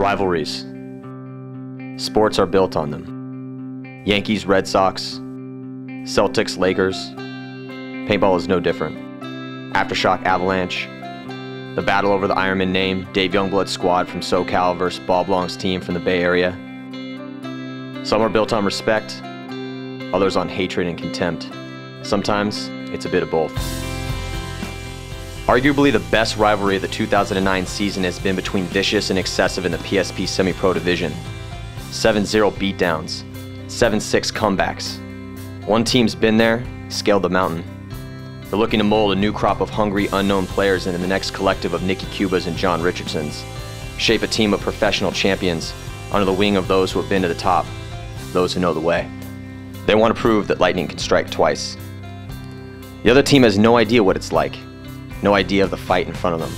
Rivalries. Sports are built on them. Yankees, Red Sox, Celtics, Lakers. Paintball is no different. Aftershock, Avalanche. The battle over the Ironman name, Dave Youngblood's squad from SoCal versus Bob Long's team from the Bay Area. Some are built on respect, others on hatred and contempt. Sometimes it's a bit of both. Arguably the best rivalry of the 2009 season has been between Vicious and Excessive in the PSP Semi-Pro division. 7-0 beatdowns, 7-6 comebacks. One team's been there, scaled the mountain. They're looking to mold a new crop of hungry, unknown players into the next collective of Nicky Cubas and John Richardsons. Shape a team of professional champions under the wing of those who have been to the top, those who know the way. They want to prove that lightning can strike twice. The other team has no idea what it's like. No idea of the fight in front of them.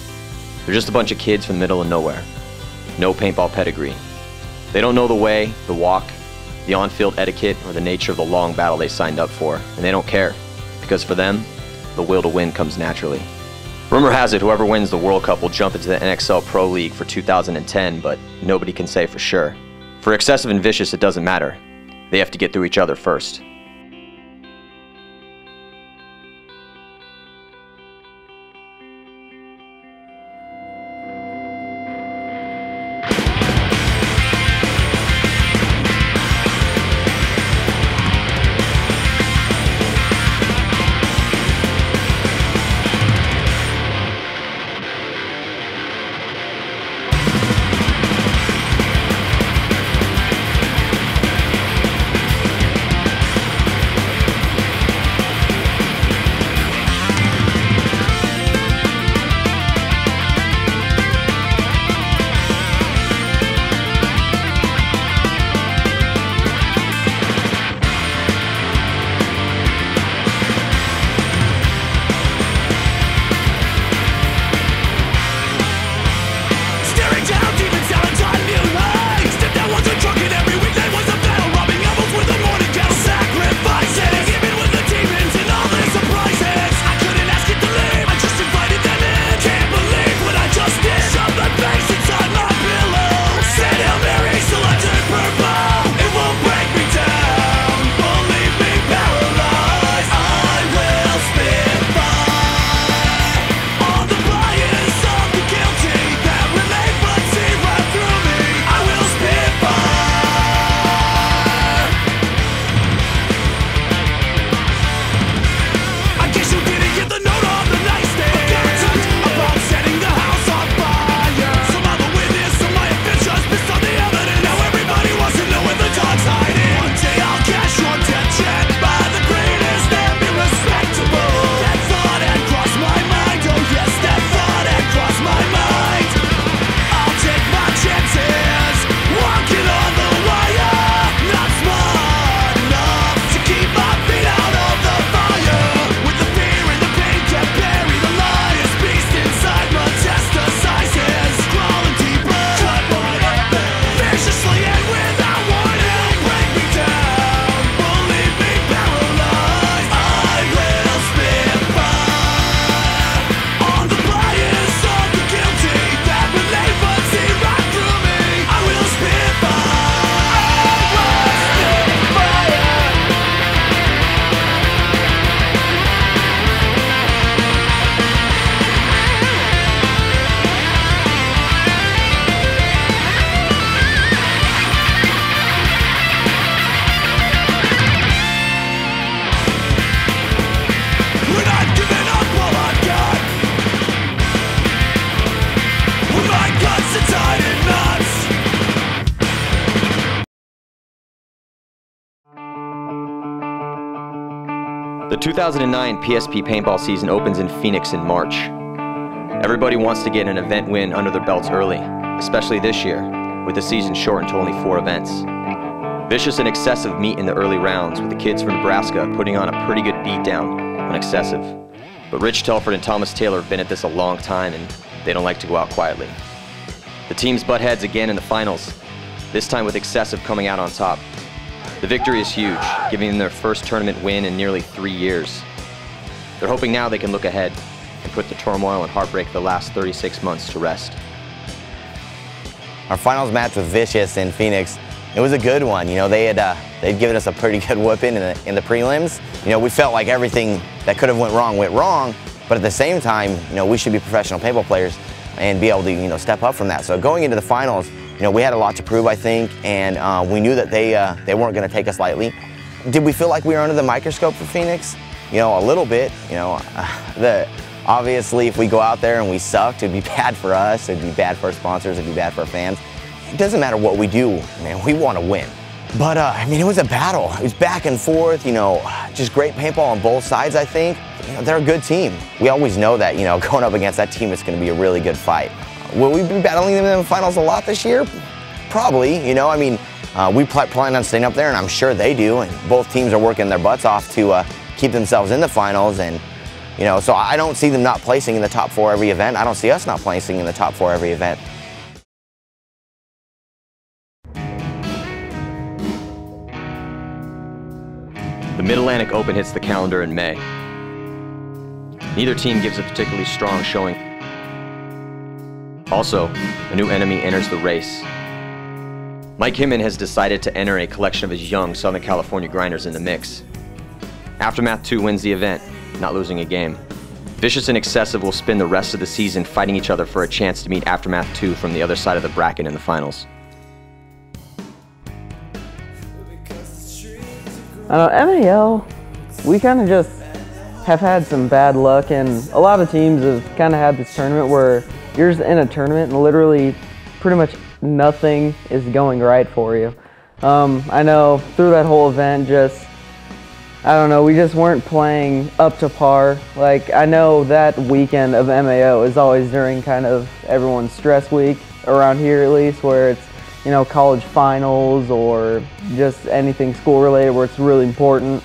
They're just a bunch of kids from the middle of nowhere. No paintball pedigree. They don't know the way, the walk, the on-field etiquette, or the nature of the long battle they signed up for, and they don't care, because for them, the will to win comes naturally. Rumor has it whoever wins the World Cup will jump into the NXL Pro League for 2010, but nobody can say for sure. For Excessive and Vicious, it doesn't matter. They have to get through each other first. The 2009 PSP Paintball season opens in Phoenix in March. Everybody wants to get an event win under their belts early, especially this year, with the season shortened to only 4 events. Vicious and Excessive meet in the early rounds, with the kids from Nebraska putting on a pretty good beatdown on Excessive. But Rich Telford and Thomas Taylor have been at this a long time, and they don't like to go out quietly. The teams butt heads again in the finals, this time with Excessive coming out on top. The victory is huge, giving them their first tournament win in nearly 3 years. They're hoping now they can look ahead and put the turmoil and heartbreak of the last 36 months to rest. our finals match with Vicious in Phoenix, it was a good one. You know, they'd given us a pretty good whooping in the prelims. You know, we felt like everything that could have went wrong, but at the same time, you know, we should be professional paintball players and be able to, you know, step up from that. So going into the finals, you know, we had a lot to prove, I think, and we knew that they weren't going to take us lightly. Did we feel like we were under the microscope for Phoenix? You know, a little bit. You know, obviously, if we go out there and we sucked, it'd be bad for us, it'd be bad for our sponsors, it'd be bad for our fans. It doesn't matter what we do, man, we want to win. But, I mean, it was a battle. It was back and forth, you know, just great paintball on both sides, I think. You know, they're a good team. We always know that, you know, going up against that team, it's going to be a really good fight. Will we be battling them in the finals a lot this year? Probably, you know, I mean, we plan on staying up there, and I'm sure they do, and both teams are working their butts off to keep themselves in the finals, and, you know, so I don't see them not placing in the top 4 every event. I don't see us not placing in the top 4 every event. The Mid-Atlantic Open hits the calendar in May. Neither team gives a particularly strong showing. Also, a new enemy enters the race. Mike Hinman has decided to enter a collection of his young Southern California grinders in the mix. Aftermath 2 wins the event, not losing a game. Vicious and Excessive will spend the rest of the season fighting each other for a chance to meet Aftermath 2 from the other side of the bracket in the finals. MAL, we kind of just have had some bad luck, and a lot of teams have kind of had this tournament where you're just in a tournament and literally pretty much nothing is going right for you. I know through that whole event, I don't know, we just weren't playing up to par. Like, I know that weekend of MAO is always during kind of everyone's stress week, around here at least, where it's, you know, college finals or just anything school related where it's really important.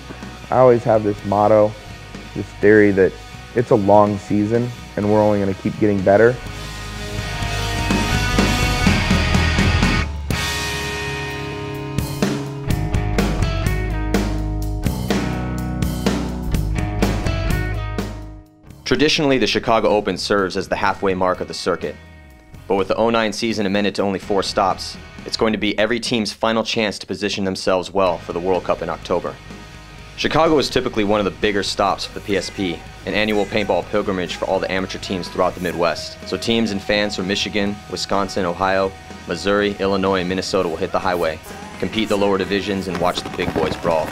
I always have this motto, this theory that it's a long season and we're only going to keep getting better. Traditionally, the Chicago Open serves as the halfway mark of the circuit. But with the 09 season amended to only 4 stops, it's going to be every team's final chance to position themselves well for the World Cup in October. Chicago is typically one of the bigger stops for the PSP, an annual paintball pilgrimage for all the amateur teams throughout the Midwest. So teams and fans from Michigan, Wisconsin, Ohio, Missouri, Illinois, and Minnesota will hit the highway, compete the lower divisions, and watch the big boys brawl.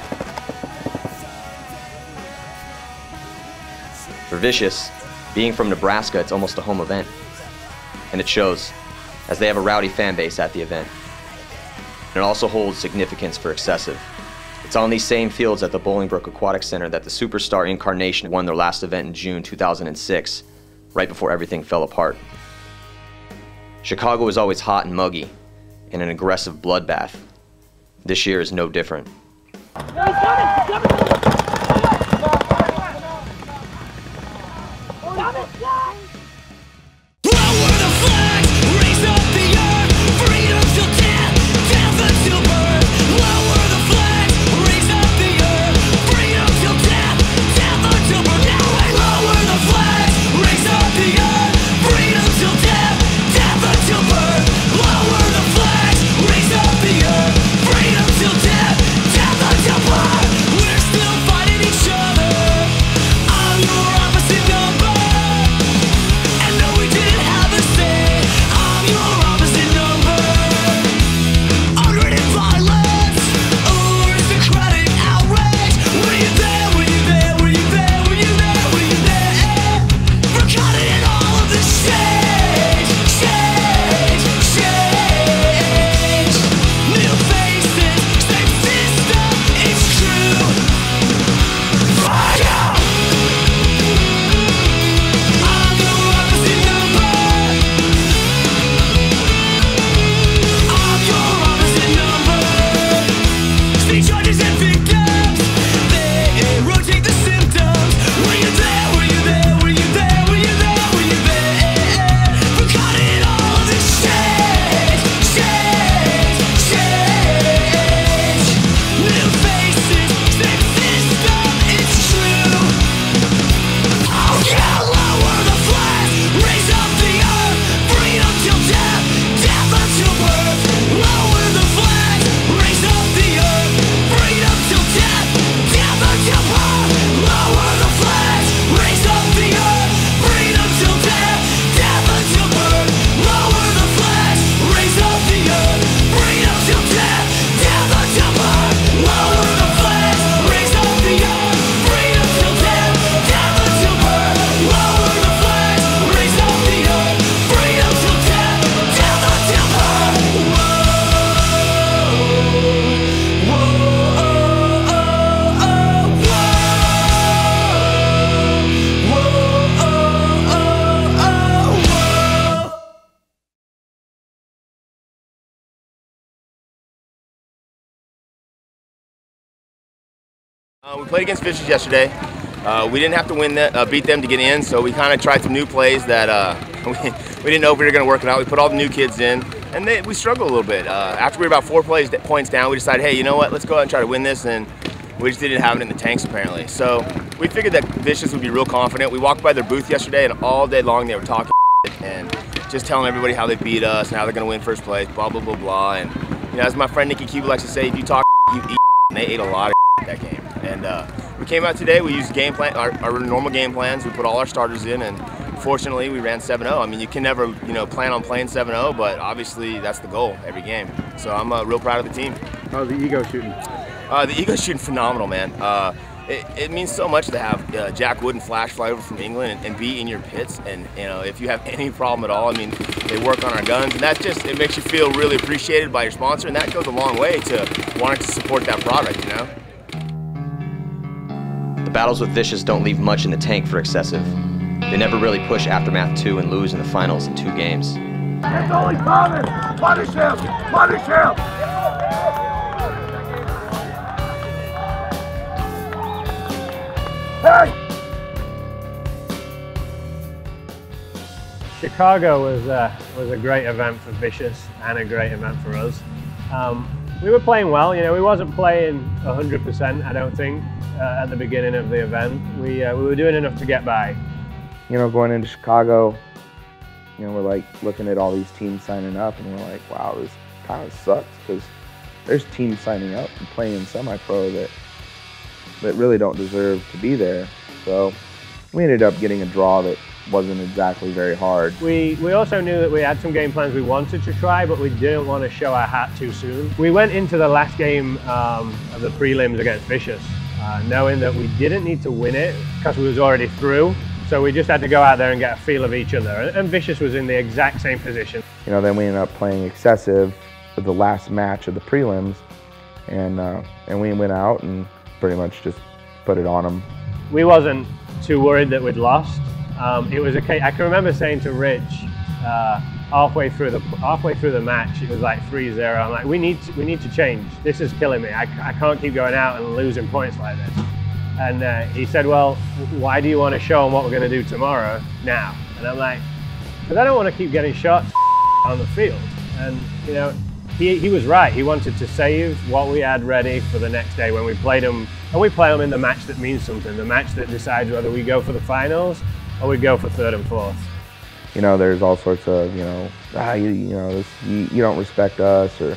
For Vicious, being from Nebraska, it's almost a home event. And it shows, as they have a rowdy fan base at the event. And it also holds significance for Excessive. It's on these same fields at the Bolingbrook Aquatic Center that the superstar Incarnation won their last event in June 2006, right before everything fell apart. Chicago is always hot and muggy, and an aggressive bloodbath. This year is no different. We played against Vicious yesterday. We didn't have to win that, beat them to get in, so we kind of tried some new plays that we didn't know if we were going to work it out. We put all the new kids in, and we struggled a little bit. After we were about 4 points down, we decided, hey, you know what, let's go out and try to win this, and we just didn't have it in the tanks apparently. So we figured that Vicious would be real confident. We walked by their booth yesterday, and all day long they were talking and just telling everybody how they beat us and how they're going to win first place, blah, blah, blah, blah. And, you know, as my friend Nicky Cuba likes to say, if you talk, you eat. And they ate a lot of that game. And we came out today, we used game plan, our normal game plans. We put all our starters in, and fortunately we ran 7-0. I mean, you can never, you know, plan on playing 7-0, but obviously that's the goal every game. So I'm real proud of the team. How's the ego shooting? The ego shooting phenomenal, man. It means so much to have Jack Wood and Flash fly over from England and be in your pits. And you know, if you have any problem at all, I mean, they work on our guns, and that just, it makes you feel really appreciated by your sponsor, and that goes a long way to wanting to support that product, you know. The battles with Vicious don't leave much in the tank for Excessive. They never really push Aftermath 2 and lose in the finals in 2 games. It's only common! Punish him! Punish him! Hey! Chicago was a great event for Vicious and a great event for us. We were playing well, you know, we wasn't playing 100%, I don't think, at the beginning of the event. We were doing enough to get by. You know, going into Chicago, you know, we're like looking at all these teams signing up, and we're like, wow, this kind of sucks, because there's teams signing up and playing in semi-pro that really don't deserve to be there. So we ended up getting a draw that wasn't exactly very hard. We also knew that we had some game plans we wanted to try, but we didn't want to show our hat too soon. We went into the last game of the prelims against Vicious, knowing that we didn't need to win it because we was already through. So we just had to go out there and get a feel of each other. And Vicious was in the exact same position. You know, then we ended up playing Excessive for the last match of the prelims, and we went out and pretty much just put it on them. We wasn't too worried that we'd lost. It was okay. I can remember saying to Rich halfway through the match, it was like 3-0. I'm like, we need to change. This is killing me. I can't keep going out and losing points like this. And he said, well, why do you want to show them what we're going to do tomorrow now? And I'm like, because I don't want to keep getting shots on the field. And you know, he was right. He wanted to save what we had ready for the next day when we played them. And we play them in the match that means something, the match that decides whether we go for the finals or we go for 3rd and 4th. You know, there's all sorts of, you know, you don't respect us, or,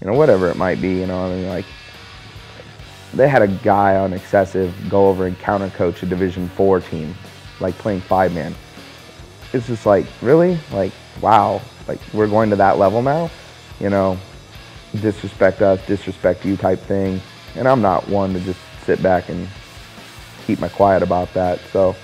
you know, whatever it might be, you know. I mean, like, they had a guy on Excessive go over and counter coach a Division 4 team, like playing 5-man. It's just like, really? Like, wow, like we're going to that level now? You know, disrespect us, disrespect you type thing. And I'm not one to just sit back and keep my quiet about that. So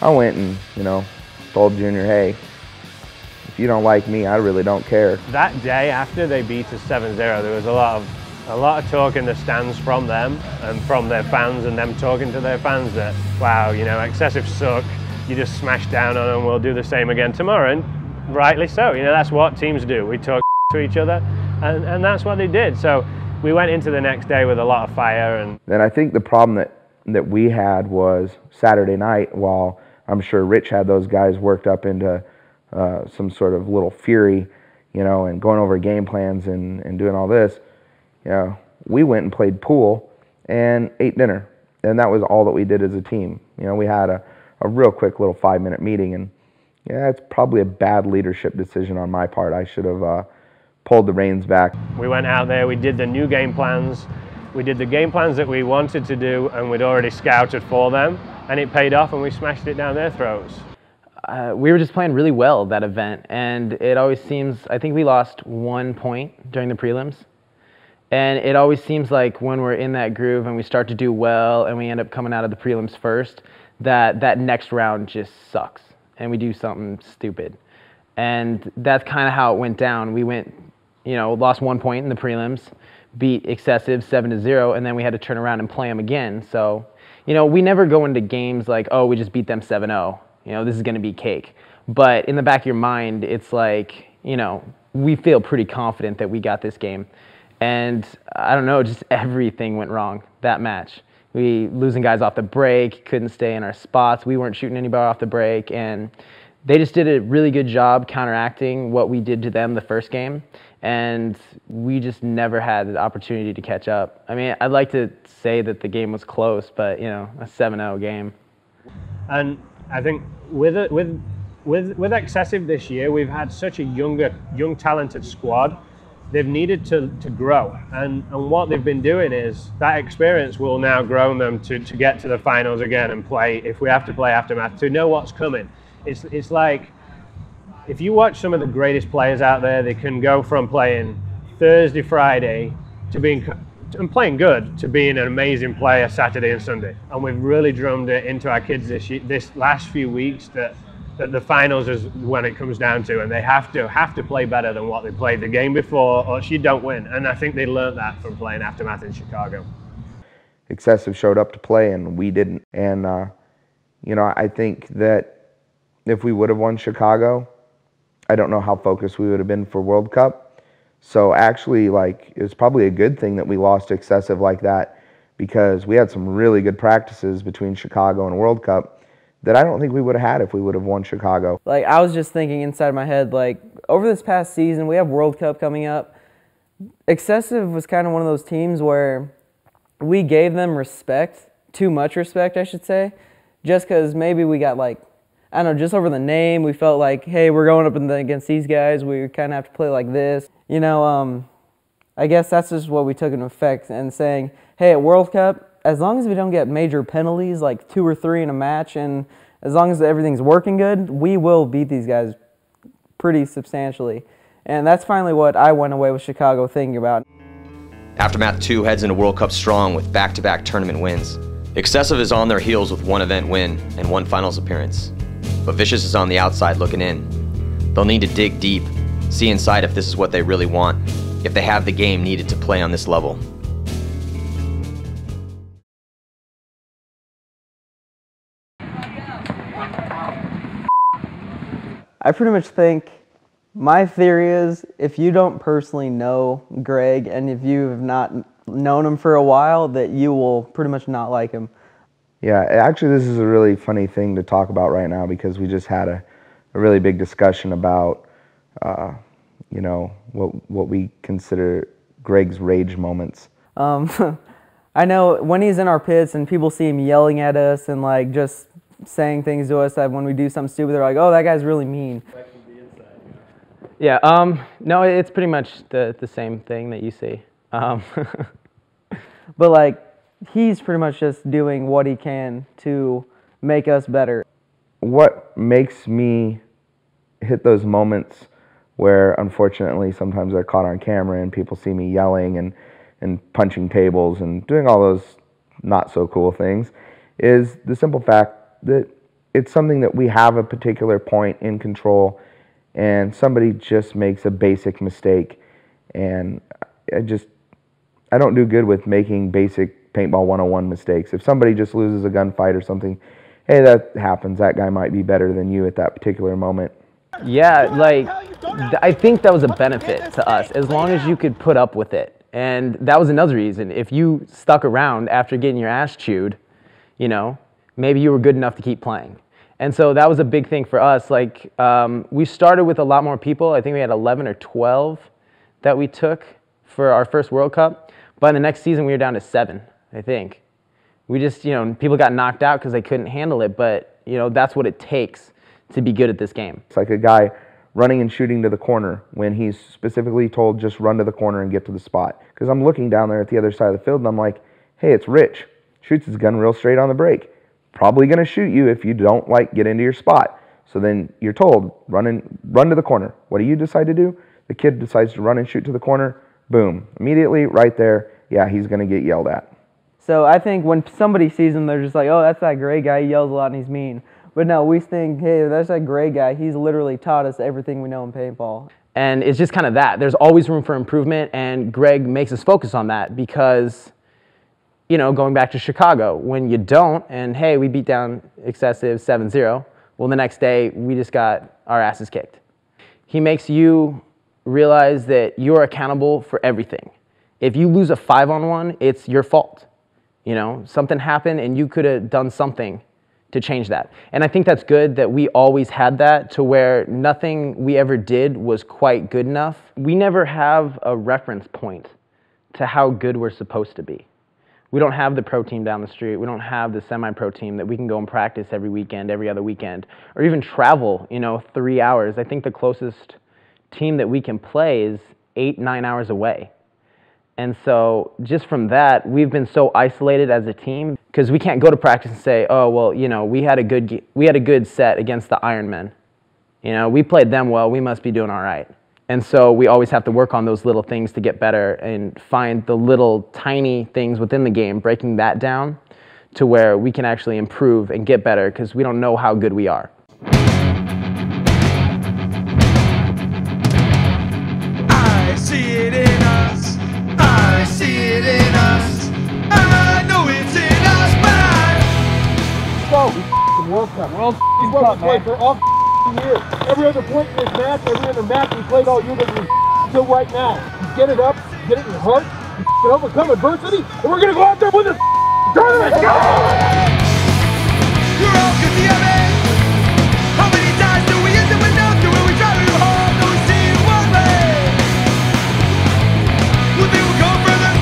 I went and, you know, told Junior, hey, if you don't like me, I really don't care. That day after they beat us 7-0, there was a lot of talk in the stands from them and from their fans, and them talking to their fans that, wow, you know, Excessive suck, you just smash down on them, we'll do the same again tomorrow. And rightly so, you know, that's what teams do. We talk to each other, and that's what they did. So we went into the next day with a lot of fire. And I think the problem that we had was Saturday night, while I'm sure Rich had those guys worked up into some sort of little fury, you know, and going over game plans and doing all this, you know, we went and played pool and ate dinner. And that was all that we did as a team. You know, we had a real quick little 5-minute meeting, and yeah, it's probably a bad leadership decision on my part. I should have pulled the reins back. We went out there, we did the new game plans. We did the game plans that we wanted to do, and we'd already scouted for them, and it paid off, and we smashed it down their throats. We were just playing really well that event, and it always seems, I think we lost 1 point during the prelims. And it always seems like when we're in that groove and we start to do well and we end up coming out of the prelims first, that next round just sucks and we do something stupid. And that's kind of how it went down. We went, you know, lost 1 point in the prelims, beat Excessive 7-0, and then we had to turn around and play them again. So, you know, we never go into games like, oh, we just beat them 7-0. You know, this is going to be cake. But in the back of your mind, it's like, you know, we feel pretty confident that we got this game. And I don't know, just everything went wrong that match. We losing guys off the break, couldn't stay in our spots. We weren't shooting anybody off the break, and they just did a really good job counteracting what we did to them the first game, and we just never had the opportunity to catch up. I mean, I'd like to say that the game was close, but you know, a 7-0 game. And I think with XSV this year, we've had such a young talented squad. They've needed to grow, and what they've been doing is that experience will now grow them to get to the finals again and play, if we have to play Aftermath, to know what's coming. It's like, if you watch some of the greatest players out there, they can go from playing Thursday, Friday to being and playing good to being an amazing player Saturday and Sunday. And we've really drummed it into our kids this last few weeks that the finals is when it comes down to, and they have to play better than what they played the game before, or else you don't win. And I think they learned that from playing Aftermath in Chicago. XSV showed up to play and we didn't. And you know, I think that if we would have won Chicago, I don't know how focused we would have been for World Cup. So actually, like, it was probably a good thing that we lost to XSV like that, because we had some really good practices between Chicago and World Cup that I don't think we would have had if we would have won Chicago. Like, I was just thinking inside my head, like, over this past season, we have World Cup coming up. XSV was kind of one of those teams where we gave them respect, too much respect, I should say, just because maybe we got, like, I don't know, just over the name, we felt like, hey, we're going up against these guys, we kind of have to play like this. You know, I guess that's just what we took into effect, and saying, hey, at World Cup, as long as we don't get major penalties, like 2 or 3 in a match, and as long as everything's working good, we will beat these guys pretty substantially. And that's finally what I went away with Chicago thinking about. Aftermath 2 heads into World Cup strong with back-to-back tournament wins. XSV is on their heels with 1 event win and 1 finals appearance. But Vicious is on the outside looking in. They'll need to dig deep, see inside if this is what they really want, if they have the game needed to play on this level. I pretty much think, my theory is, if you don't personally know Greg and if you have not known him for a while, that you will pretty much not like him. Yeah, actually this is a really funny thing to talk about right now, because we just had a really big discussion about, you know, what we consider Greg's rage moments. I know when he's in our pits and people see him yelling at us and like just saying things to us that when we do something stupid, they're like, oh, that guy's really mean. Yeah, no, it's pretty much the same thing that you see. But like, he's pretty much just doing what he can to make us better. What makes me hit those moments where, unfortunately, sometimes they're caught on camera and people see me yelling and punching tables and doing all those not so cool things, is the simple fact that it's something that we have a particular point in control, and somebody just makes a basic mistake, and I don't do good with making basic paintball 101 mistakes. If somebody just loses a gunfight or something, hey, that happens. That guy might be better than you at that particular moment. Yeah, like, I think that was a benefit to us, as long as you could put up with it. And that was another reason. If you stuck around after getting your ass chewed, you know, maybe you were good enough to keep playing. And so that was a big thing for us. Like, we started with a lot more people. I think we had 11 or 12 that we took for our first World Cup. By the next season, we were down to 7, I think. We just, you know, people got knocked out because they couldn't handle it. But, you know, that's what it takes to be good at this game. It's like a guy running and shooting to the corner when he's specifically told just run to the corner and get to the spot. Because I'm looking down there at the other side of the field and I'm like, hey, it's Rich. Shoots his gun real straight on the break. Probably going to shoot you if you don't, like, get into your spot. So then you're told, run to the corner. What do you decide to do? The kid decides to run and shoot to the corner. Boom. Immediately, right there, yeah, he's going to get yelled at. So I think when somebody sees him, they're just like, oh, that's that Gray guy. He yells a lot and he's mean. But no, we think, hey, that's that Gray guy. He's literally taught us everything we know in paintball. And it's just kind of that. There's always room for improvement, and Greg makes us focus on that because, you know, going back to Chicago, when you don't, and hey, we beat down XSV 7-0, well, the next day, we just got our asses kicked. He makes you realize that you're accountable for everything. If you lose a 5-on-1, it's your fault. You know, something happened and you could have done something to change that. And I think that's good that we always had that, to where nothing we ever did was quite good enough. We never have a reference point to how good we're supposed to be. We don't have the pro team down the street. We don't have the semi-pro team that we can go and practice every weekend, every other weekend, or even travel, you know, 3 hours. I think the closest team that we can play is 8-9 hours away. And so just from that, we've been so isolated as a team, because we can't go to practice and say, oh, well, you know, we had a good set against the Ironmen. You know, we played them well, we must be doing all right. And so we always have to work on those little things to get better and find the little tiny things within the game, breaking that down to where we can actually improve and get better, because we don't know how good we are. I see it in us. I see it in us. I know it's in us, but World Cup. World Cup, man. For all year. Every other point in this match, every other match we played all year, until right now. You get it up, get it in your heart, you can overcome adversity, and we're gonna go out there with this tournament. you're all good, how many times do we end up with nothing when we try to do hard, though we see it one way? We think we'll go further?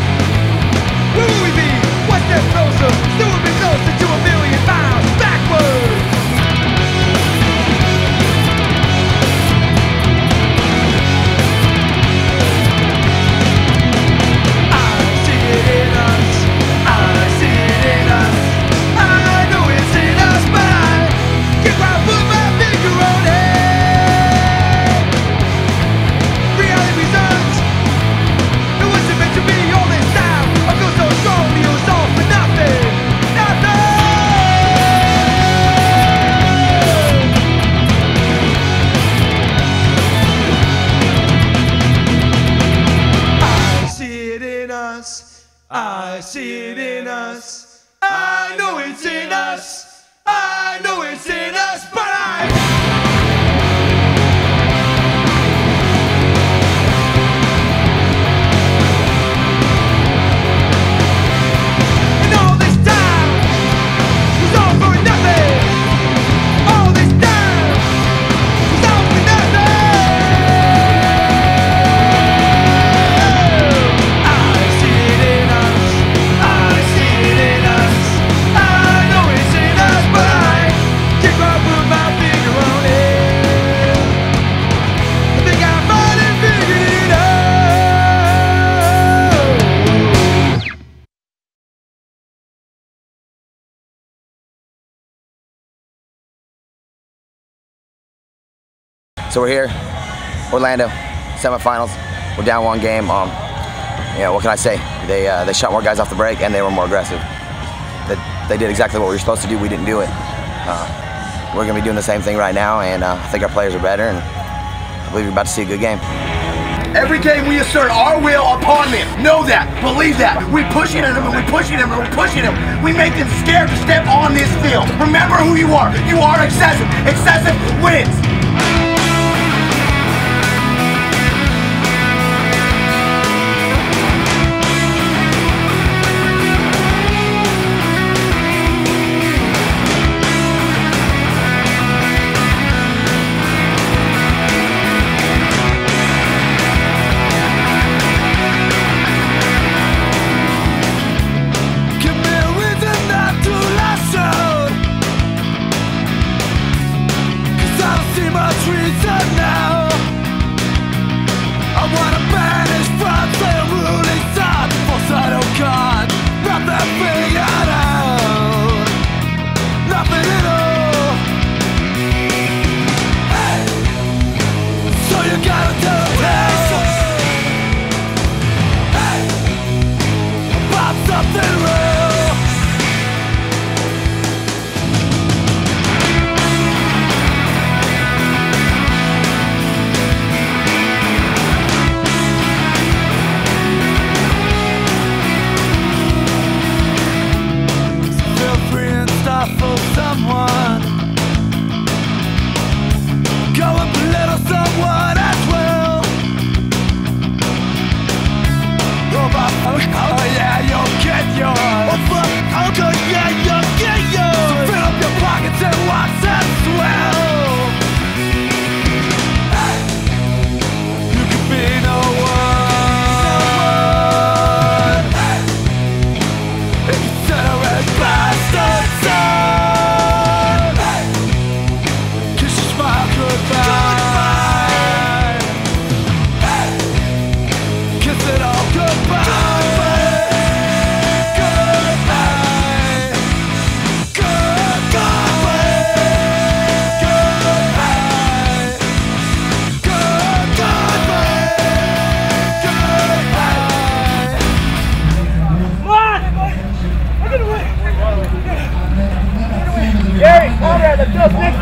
Where will we be? One step closer, still we'll be closer to 1,000,000 miles backwards. I see it in us. I know it's in us. I know it's in us, but and all this time was all for nothing. All this time was all for nothing. So we're here, Orlando, semifinals. We're down one game. Yeah, what can I say? They shot more guys off the break and they were more aggressive. They did exactly what we were supposed to do. We didn't do it. We're going to be doing the same thing right now, and I think our players are better, and I believe we're about to see a good game. Every game we assert our will upon them. Know that. Believe that. We pushing them and we pushing them and we're pushing them. We make them scared to step on this field. Remember who you are. You are excessive. Excessive wins. I'll see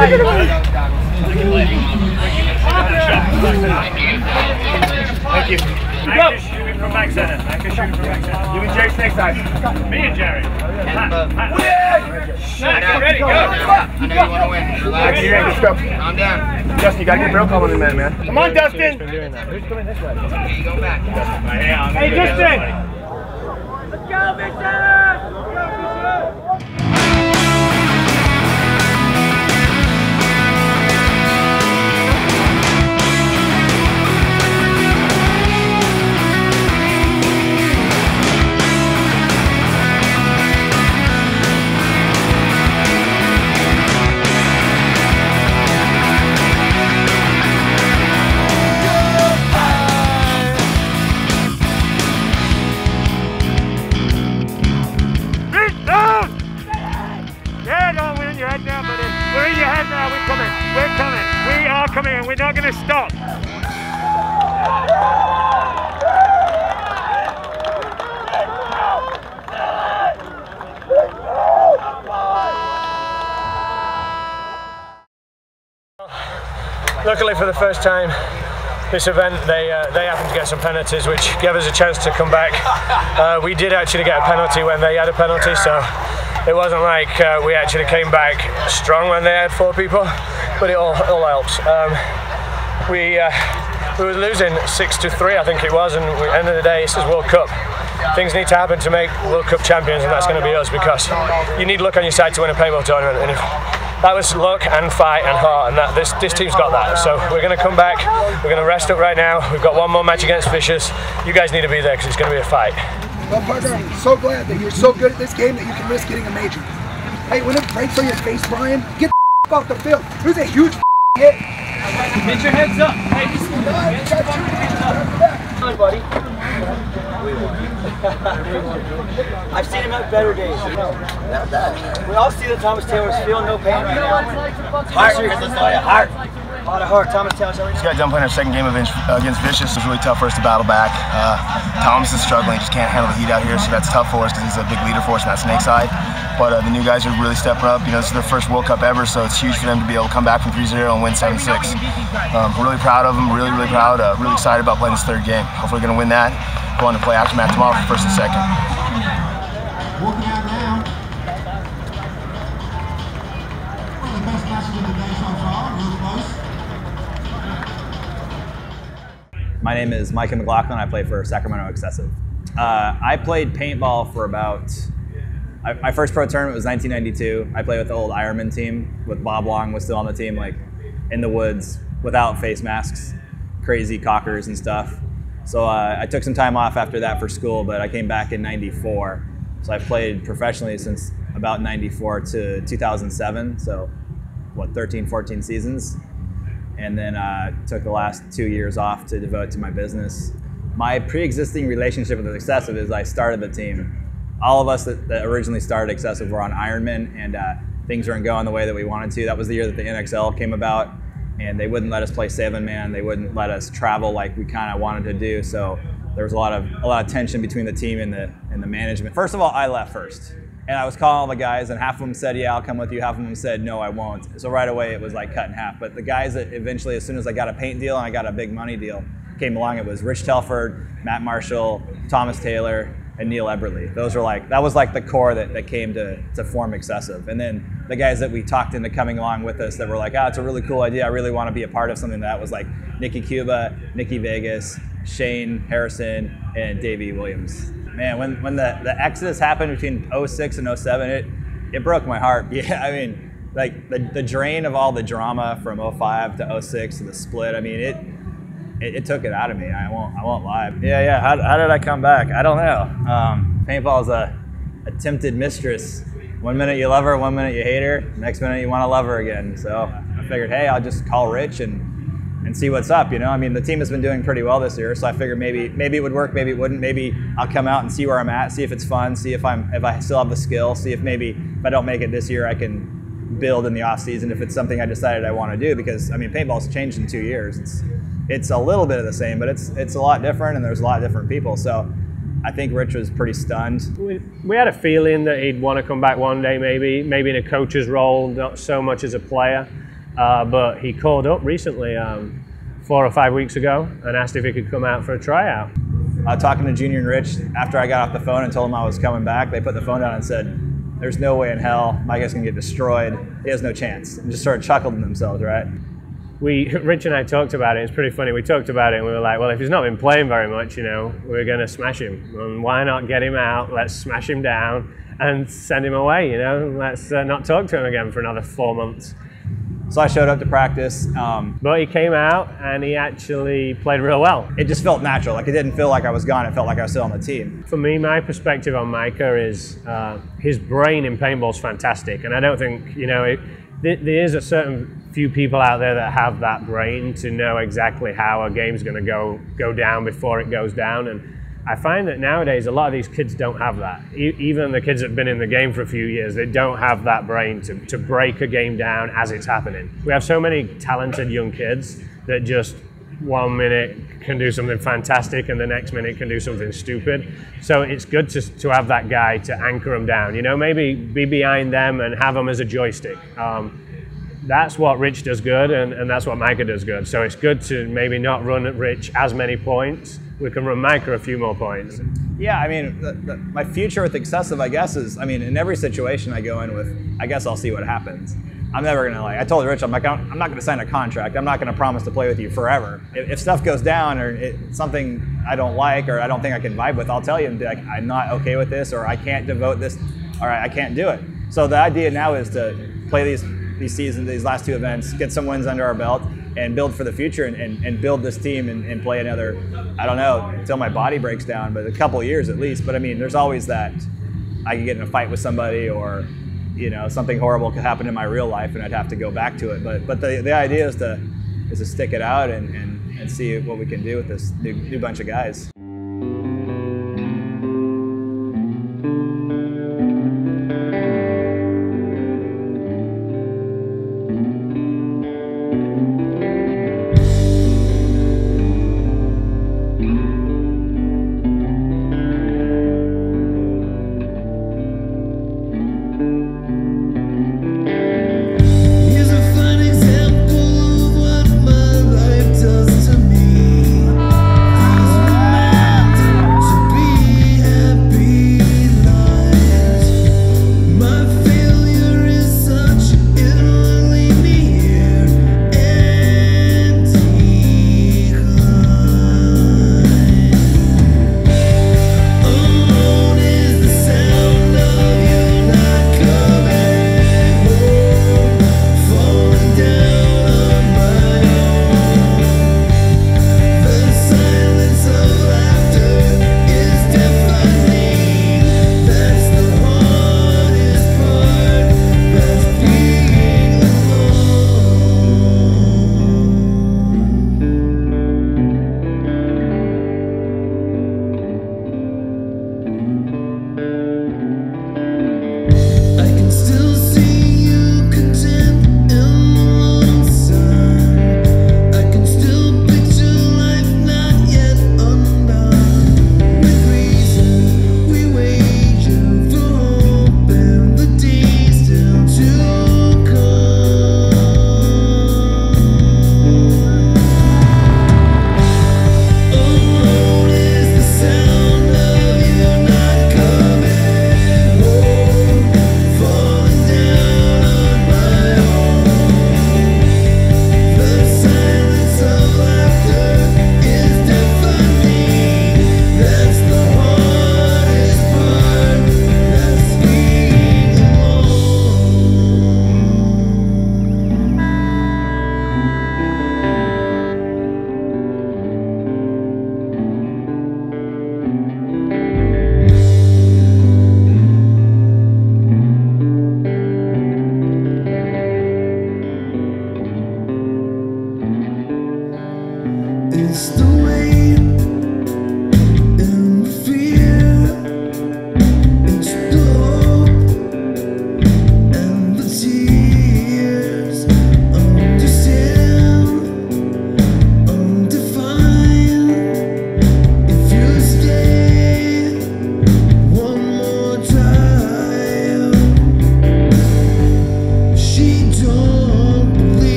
Thank you. Anchor shooting from back center. Anchor shooting from back center. You and Jerry next time. Me and Jerry. Ready, go. I know you want to win. Relax. Let's go. Calm down. Justin, you got to get real calm in a minute, man. Come on, Dustin. Who's coming this way? Okay, you go back. Hey, Justin. Let's go, Bishop! Coming in, we're not going to stop. Luckily for the first time this event, they happened to get some penalties, which gave us a chance to come back. We did actually get a penalty when they had a penalty, so it wasn't like we actually came back strong when they had 4 people. But it all helps. We were losing 6-3, I think it was, and at the end of the day, this is World Cup. Things need to happen to make World Cup champions, and that's going to be us, because you need luck on your side to win a paintball tournament. And if that was luck and fight and heart, and that this team's got that. So we're going to come back. We're going to rest up right now. We've got one more match against Vicious. You guys need to be there because it's going to be a fight. Well, partner, I'm so glad that you're so good at this game that you can risk getting a major. Hey, when it breaks on your face, Brian, get the off the field. There's a huge hit. Get your heads up. Hey, come on, buddy. I've seen him have better days. We all see that Thomas Taylor's feeling no pain right now. Heart. A lot of heart. Thomas Taylor. Just got done playing our second game against Vicious. It was really tough for us to battle back. Thomas is struggling. He just can't handle the heat out here, so that's tough for us because he's a big leader for us on that snake side. But the new guys are really stepping up. You know, this is their first World Cup ever, so it's huge for them to be able to come back from 3-0 and win 7-6. We're really proud of them. Really proud. Really excited about playing this third game. Hopefully, we're going to win that. Go on to play aftermath tomorrow for first and second. Walking out now. One of the best matches of the day so far. Really close. My name is Micah McLaughlin. I play for Sacramento XSV. I played paintball for about. My first pro tournament was 1992. I played with the old Ironman team, with Bob Long was still on the team, like in the woods, without face masks, crazy cockers and stuff. So I took some time off after that for school, but I came back in '94. So I've played professionally since about '94 to 2007. So what, 13, 14 seasons. And then took the last 2 years off to devote to my business. My pre-existing relationship with XSV is I started the team. All of us that originally started XSV were on Ironman, and things weren't going the way that we wanted to. That was the year that the NXL came about, and they wouldn't let us play 7-man. They wouldn't let us travel like we kind of wanted to do. So there was a lot of tension between the team and the management. First of all, I left first, and I was calling all the guys, and half of them said, "Yeah, I'll come with you." Half of them said, "No, I won't." So right away, it was like cut in half. But the guys that eventually, as soon as I got a paint deal and I got a big money deal, came along. It was Rich Telford, Matt Marshall, Thomas Taylor, and Neil Eberly. Those were that was like the core that came to form XSV. And then the guys that we talked into coming along with us that were like, it's a really cool idea. I really want to be a part of something. That was like Nicky Cuba, Nicky Vegas, Shane Harrison, and Davey Williams. Man, when the exodus happened between 06 and 07, it broke my heart. Yeah, I mean, like the drain of all the drama from 05 to 06 to the split, I mean, it took it out of me. I won't lie. Yeah. How did I come back? I don't know. Paintball is a tempted mistress. One minute you love her, one minute you hate her, next minute you want to love her again. So I figured, hey, I'll just call Rich and see what's up. You know, I mean, the team has been doing pretty well this year, so I figured maybe it would work, maybe it wouldn't. Maybe I'll come out and see where I'm at, see if it's fun, see if I still have the skill, see if maybe if I don't make it this year, I can build in the off season if it's something I decided I want to do. Because I mean, paintball's changed in 2 years. It's a little bit of the same, but it's a lot different, and there's a lot of different people. So I think Rich was pretty stunned. We had a feeling that he'd want to come back one day, maybe in a coach's role, not so much as a player. but he called up recently, 4 or 5 weeks ago, and asked if he could come out for a tryout. Talking to Junior and Rich after I got off the phone and told them I was coming back, they put the phone down and said, "There's no way in hell my guy's gonna get destroyed. He has no chance." And just sort of chuckled to themselves, right? Rich and I talked about it. It's pretty funny. We talked about it and we were like, well, if he's not been playing very much, you know, we're going to smash him. And why not get him out? Let's smash him down and send him away, you know. Let's not talk to him again for another 4 months. So I showed up to practice. But he came out and he actually played real well. It just felt natural. Like, it didn't feel like I was gone. It felt like I was still on the team. For me, my perspective on Micah is his brain in paintball is fantastic. And I don't think, you know, there is a certain few people out there that have that brain to know exactly how a game's going to go down before it goes down. And I find that nowadays a lot of these kids don't have that. Even the kids that have been in the game for a few years, they don't have that brain to break a game down as it's happening. We have so many talented young kids that just 1 minute can do something fantastic and the next minute can do something stupid. So it's good to have that guy to anchor them down. You know, maybe be behind them and have them as a joystick. That's what Rich does good, and that's what Micah does good. So it's good to maybe not run at Rich as many points. We can run Micah a few more points. Yeah, I mean, my future with Excessive, I guess, is, I mean, in every situation I go in with, I guess I'll see what happens. I'm never gonna, like, I told Rich, I'm like, I'm not gonna sign a contract. I'm not gonna promise to play with you forever. If stuff goes down or it's something I don't like or I don't think I can vibe with, I'll tell you and be like, I'm not okay with this, or I can't devote this, or I can't do it. So the idea now is to play these seasons, these last 2 events, get some wins under our belt, and build for the future and build this team and play another, I don't know, until my body breaks down, but a couple of years at least. But I mean, there's always that I can get in a fight with somebody, or, you know, something horrible could happen in my real life and I'd have to go back to it. But the idea is to stick it out and see what we can do with this new bunch of guys. Example of what my life does to me.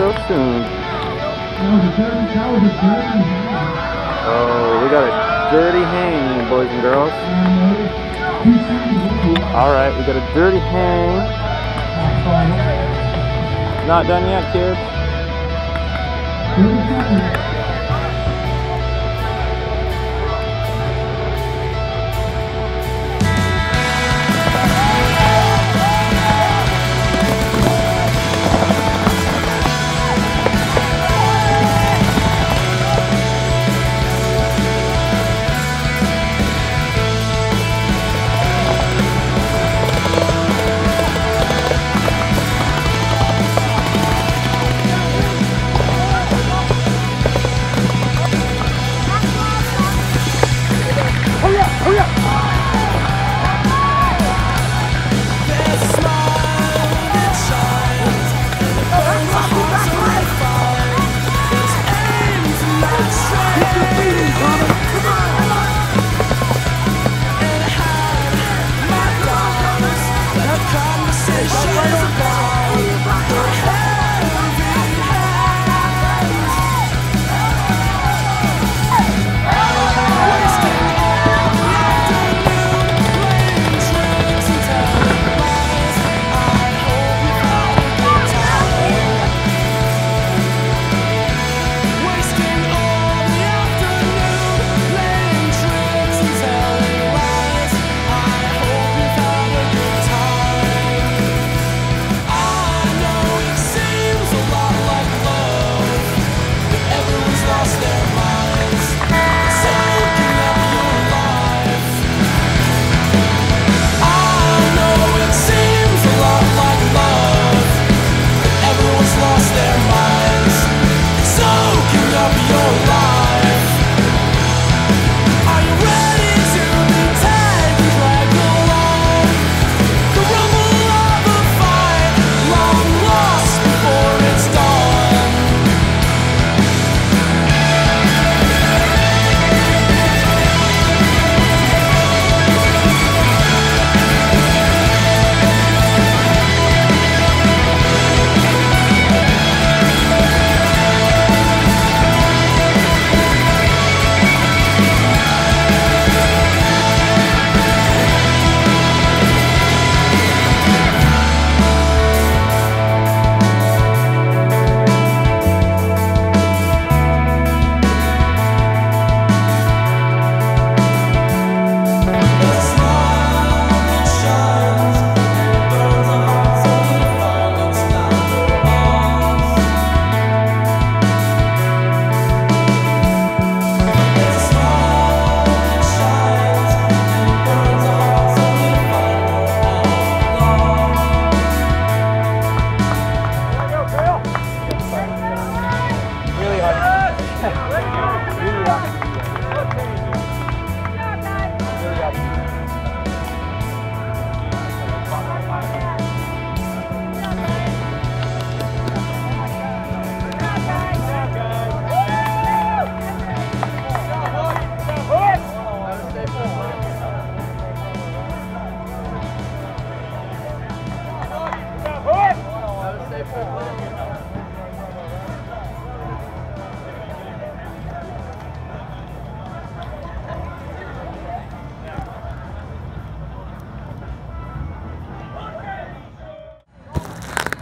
real soon. Oh, we got a dirty hang, boys and girls. All right, we got a dirty hang. Not done yet, kids.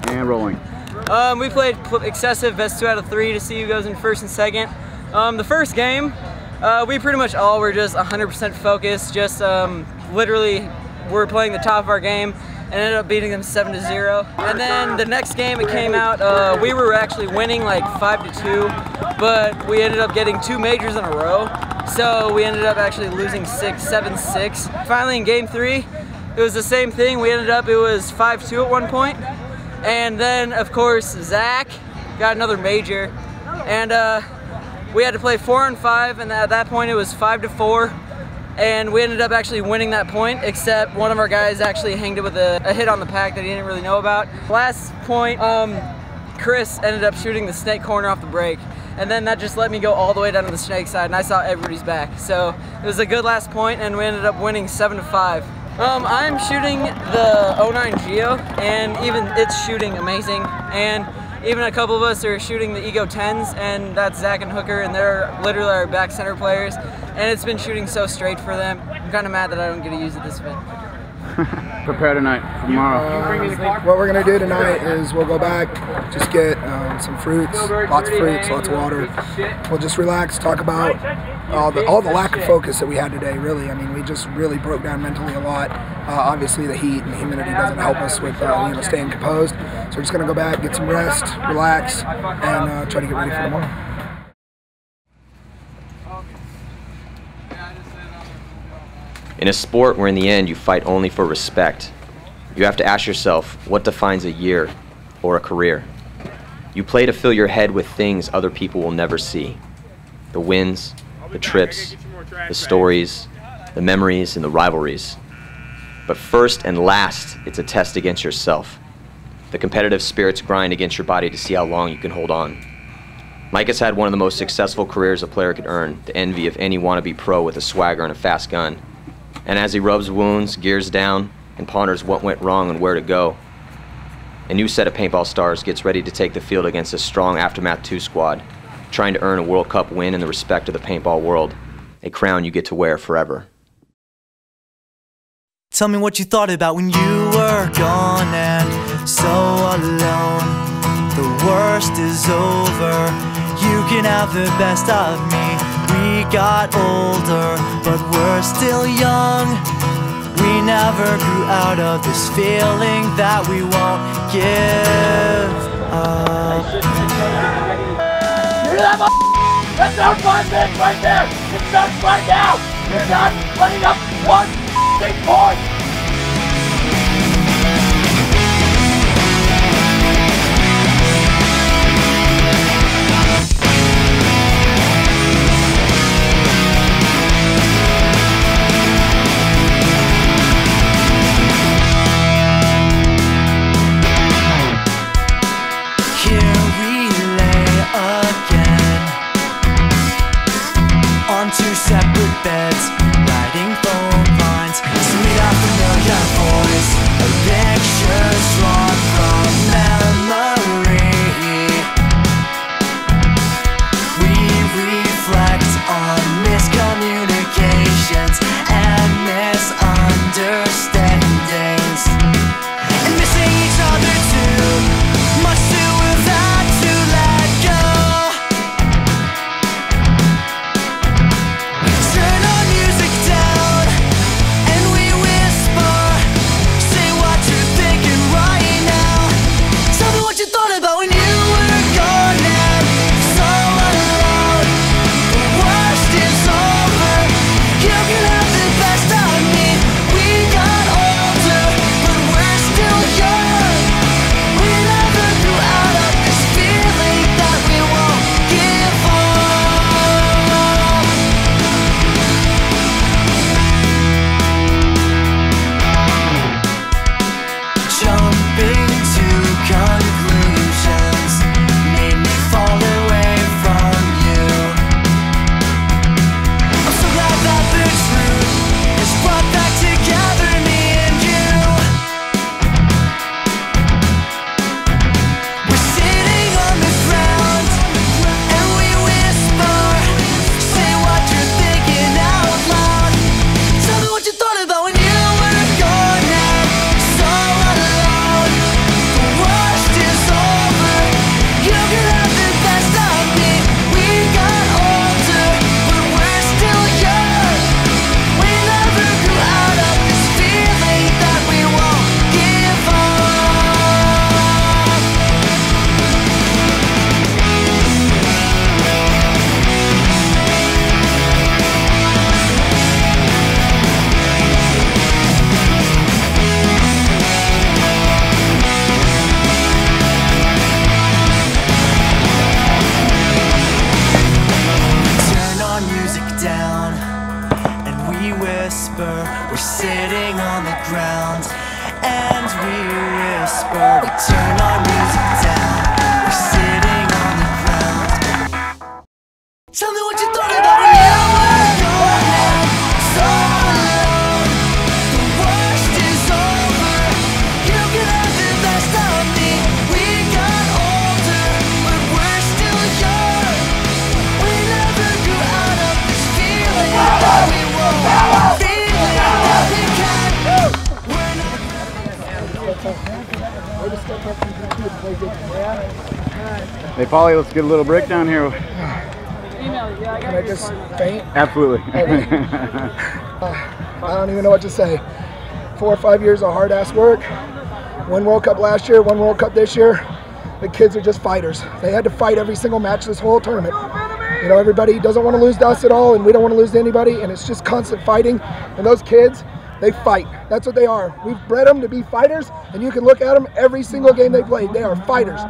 And rolling. We played excessive best 2 out of 3 to see who goes in first and second. The first game, we pretty much all were just 100% focused, just literally we're playing the top of our game and ended up beating them 7-0. And then the next game it came out, we were actually winning like 5-2, but we ended up getting 2 majors in a row. So we ended up actually losing 7-6. Finally in game 3, it was the same thing. We ended up, it was 5-2 at one point. And then of course, Zach got another major. And we had to play 4 on 5, and at that point it was 5-4. And we ended up actually winning that point, except one of our guys actually hanged it with a hit on the pack that he didn't really know about. Last point, Chris ended up shooting the snake corner off the break. And then that just let me go all the way down to the snake side, and I saw everybody's back. So it was a good last point, and we ended up winning 7-5. I'm shooting the 09 Geo, and even it's shooting amazing. And even a couple of us are shooting the Ego 10s, and that's Zach and Hooker, and they're literally our back center players, and it's been shooting so straight for them. I'm kind of mad that I don't get to use it this event. Prepare tonight for tomorrow. What we're going to do tonight is we'll go back, just get some fruits, lots of fruits, lots of water. We'll just relax, talk about all the lack of focus that we had today, really. I mean, we just really broke down mentally a lot. Obviously, the heat and the humidity doesn't help us with staying composed. So we're just going to go back, get some rest, relax, and try to get ready for tomorrow. In a sport where in the end you fight only for respect, you have to ask yourself what defines a year or a career. You play to fill your head with things other people will never see. The wins, the trips, the stories, the memories, and the rivalries. But first and last, it's a test against yourself. The competitive spirits grind against your body to see how long you can hold on. Mike has had one of the most successful careers a player could earn, the envy of any wannabe pro with a swagger and a fast gun. And as he rubs wounds, gears down, and ponders what went wrong and where to go, a new set of paintball stars gets ready to take the field against a strong Aftermath 2 squad, trying to earn a World Cup win in the respect of the paintball world, a crown you get to wear forever. Tell me what you thought about when you were gone and so alone. The worst is over, you can have the best of me. We got older, but we're still young. We never grew out of this feeling that we won't give up. Hear that, that's our 5 minutes right there! It starts right now! You're not letting up one big point! Two separate beds, riding phone lines, sweet off familiar voice, a picture drawn from memory. We reflect on miscommunications and misunderstandings, and missing each other too much to have had to let go. We're sitting on the ground and we whisper. We turn our music down. We're sitting on the ground. Tell me what you thought about when you were gone. So alone. The worst is over. You can have the best of me. We got older, Hey, Paulie, let's get a little breakdown here. Can I just faint? Absolutely. I don't even know what to say. 4 or 5 years of hard-ass work. 1 World Cup last year, 1 World Cup this year. The kids are just fighters. They had to fight every single match this whole tournament. You know, everybody doesn't want to lose to us at all, and we don't want to lose to anybody, and it's just constant fighting. And those kids, they fight. That's what they are. We've bred them to be fighters, and you can look at them every single game they played. They are fighters.